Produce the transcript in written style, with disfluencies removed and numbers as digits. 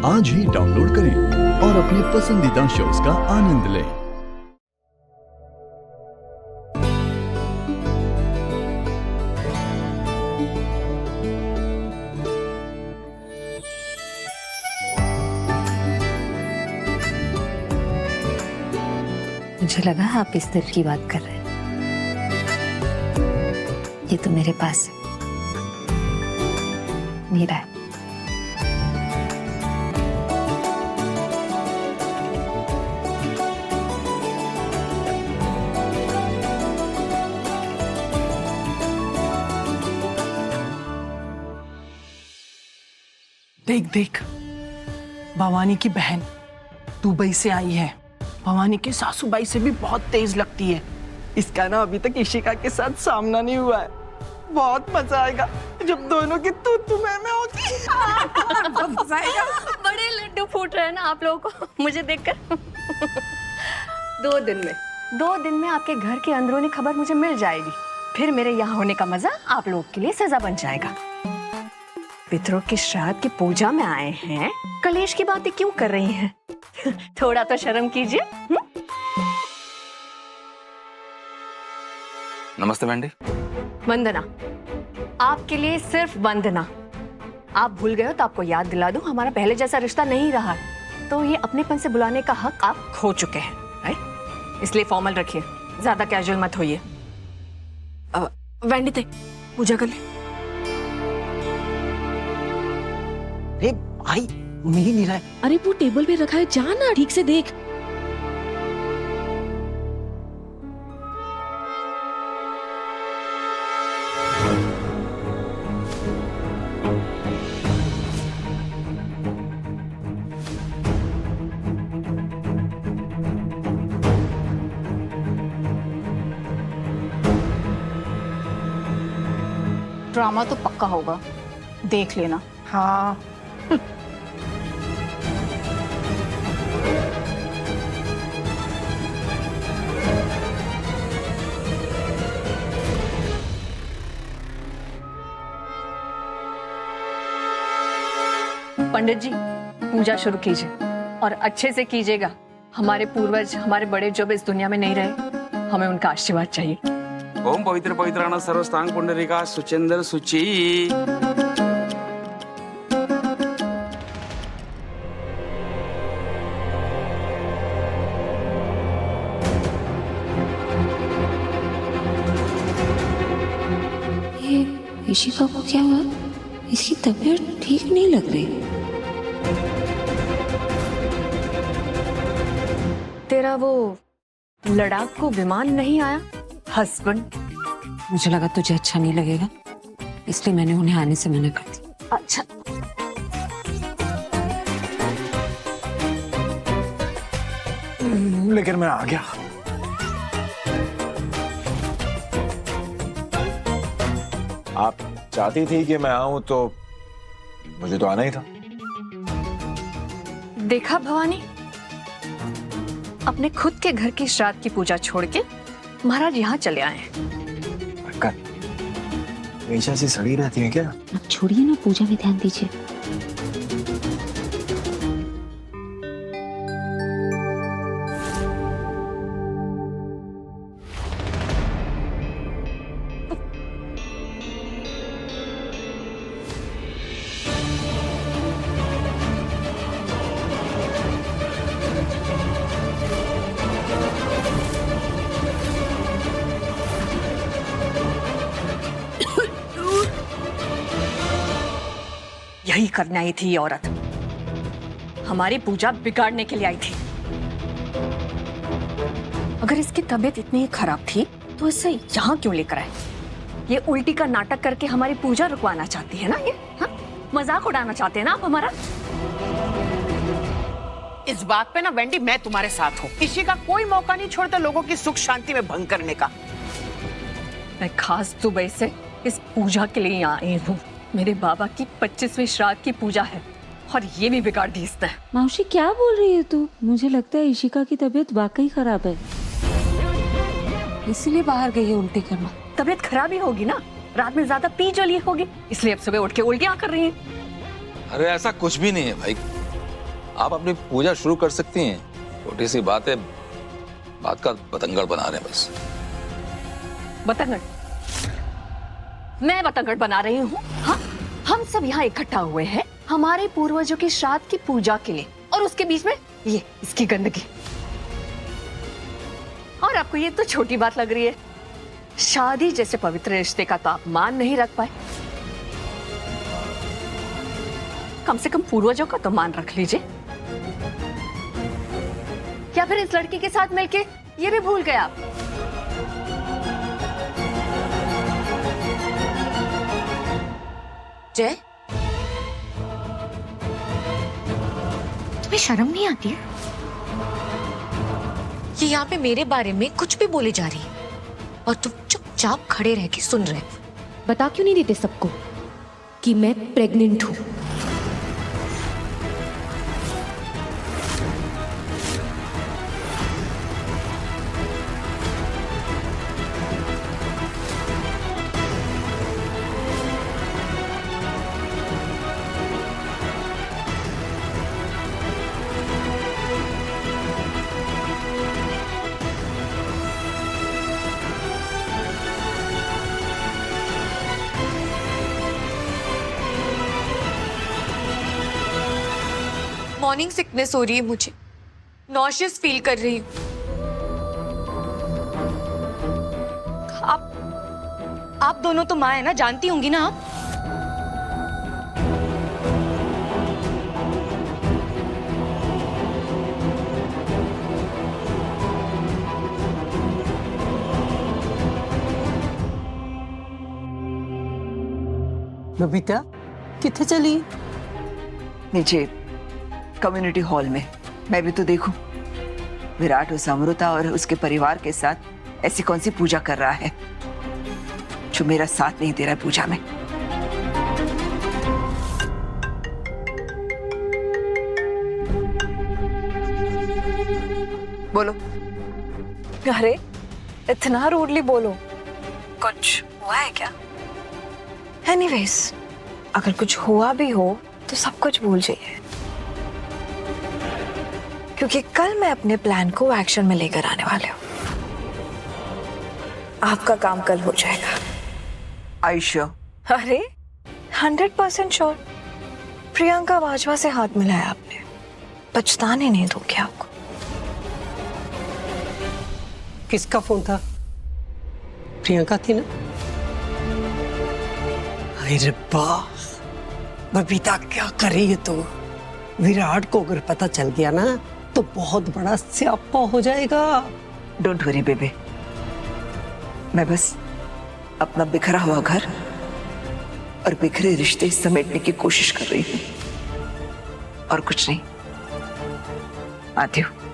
आज ही डाउनलोड करें और अपने पसंदीदा शोज का आनंद लें। मुझे लगा आप इस दिल की बात कर रहे हैं। ये तो मेरे पास मीरा है। देख देख, भवानी की बहन दुबई से आई है। भवानी की सासूबाई से भी बहुत तेज लगती है। इसका ना अभी तक इशिका के साथ सामना नहीं हुआ है। बहुत मजा आएगा जब दोनों की तू मैं होगी। बहुत मजा आएगा। बड़े लड्डू फूट रहे हैं ना आप लोगों को मुझे देखकर। 2 दिन में आपके घर की अंदरूनी खबर मुझे मिल जाएगी। फिर मेरे यहाँ होने का मजा आप लोगों के लिए सजा बन जाएगा। पितरों के श्राद्ध की पूजा में आए हैं, कलेश की बातें क्यों कर रही हैं? थोड़ा तो शर्म कीजिए। नमस्ते बहन। वंदना, आपके लिए सिर्फ वंदना। आप भूल गए हो तो आपको याद दिला दूं, हमारा पहले जैसा रिश्ता नहीं रहा, तो ये अपनेपन से बुलाने का हक आप खो चुके हैं, राइट? इसलिए फॉर्मल रखिए, ज्यादा कैजुअल मत होइए। वैंडी, पूजा कर ले। अरे भाई, मिल नहीं रहा है। अरे वो टेबल पे रखा है, जा ना ठीक से देख। ड्रामा तो पक्का होगा, देख लेना। हाँ, पंडित जी, पूजा शुरू कीजिए और अच्छे से कीजिएगा। हमारे पूर्वज, हमारे बड़े जो भी इस दुनिया में नहीं रहे, हमें उनका आशीर्वाद चाहिए। ओम पवित्र पवित्राण सर्वस्तांग पुंडरीका सुचेंद्र सुची। ये इशिका को क्या हुआ? इसकी तबीयत ठीक नहीं लग रही। तेरा वो लड़ाकू विमान नहीं आया हस्बैंड? मुझे लगा तुझे अच्छा नहीं लगेगा, इसलिए मैंने उन्हें आने से मना कर दिया। अच्छा, लेकिन मैं आ गया। आप चाहती थी कि मैं आऊं तो मुझे तो आना ही था। देखा भवानी, अपने खुद के घर की श्राद्ध की पूजा छोड़ के महाराज यहाँ चले आए हैं। हमेशा से सड़ी रहती है क्या? अब छोड़िए ना, पूजा में ध्यान दीजिए। यही करने आई थी ये औरत, हमारी पूजा बिगाड़ने के लिए आई थी। अगर इसकी तबीयत इतनी खराब थी तो इसे यहाँ क्यों लेकर आए? ये उल्टी का नाटक करके हमारी पूजा रुकवाना चाहती है ना ये? हाँ? मजाक उड़ाना चाहते हैं ना आप हमारा? इस बात पे ना वेंडी, मैं तुम्हारे साथ हूँ। इशिका कोई मौका नहीं छोड़ता लोगों की सुख शांति में भंग करने का। मैं खास दुबई से इस पूजा के लिए यहाँ आई हूँ। मेरे बाबा की 25वीं श्राद्ध की पूजा है और ये भी बिगाड़ दी इसने। मौसी क्या बोल रही है तू? मुझे लगता है इशिका की तबीयत वाकई खराब है, इसीलिए बाहर गई है उल्टी करना। तबीयत खराब ही होगी ना, रात में ज्यादा पी जली होगी, इसलिए अब सुबह उठ के उल्टियां कर रही हैं। अरे ऐसा कुछ भी नहीं है भाई, आप अपनी पूजा शुरू कर सकती हैं। छोटी सी बात है, बात का बतंगड़ बना रहे हैं बस। बतंगड़? मैं बतंगड़ बना रही हूँ? हाँ, हम सब यहाँ इकट्ठा हुए हैं हमारे पूर्वजों की श्राद्ध की पूजा के लिए, और उसके बीच में ये इसकी गंदगी। और आपको ये तो छोटी बात लग रही है। शादी जैसे पवित्र रिश्ते का तो आप मान नहीं रख पाए। कम से कम पूर्वजों का तो मान रख लीजिए। या फिर इस लड़की के साथ मिलके ये भी भूल गए आप? जय, तुम्हें शर्म नहीं आती है? ये यहाँ पे मेरे बारे में कुछ भी बोली जा रही है और तुम चुपचाप खड़े रह के सुन रहे। बता क्यों नहीं देते सबको कि मैं प्रेग्नेंट हूं? मॉर्निंग सिकनेस हो रही है मुझे, नॉशियस फील कर रही हूँ। आप दोनों तो माँ है ना, जानती होंगी ना आप? बबीता किथे चली? नीचे कम्युनिटी हॉल में। मैं भी तो देखूं विराट उस अमृता और उसके परिवार के साथ ऐसी कौन सी पूजा कर रहा है जो मेरा साथ नहीं दे रहा है पूजा में। बोलो। अरे इतना रूडली बोलो, कुछ हुआ है क्या? एनीवेज, अगर कुछ हुआ भी हो तो सब कुछ भूल जाइए, क्योंकि कल मैं अपने प्लान को एक्शन में लेकर आने वाले हूँ। आपका काम कल हो जाएगा। आयुष्य, अरे 100% श्योर। प्रियंका बाजवा से हाथ मिलाया आपने, पछताने नहीं दूंगी आपको। किसका फोन था? प्रियंका थी ना? अरे वाह, बबीता क्या कर रही है तू? विराट को अगर पता चल गया ना तो बहुत बड़ा स्यापा हो जाएगा। डोंट वरी बेबी, मैं बस अपना बिखरा हुआ घर और बिखरे रिश्ते समेटने की कोशिश कर रही हूँ और कुछ नहीं। आती हूँ।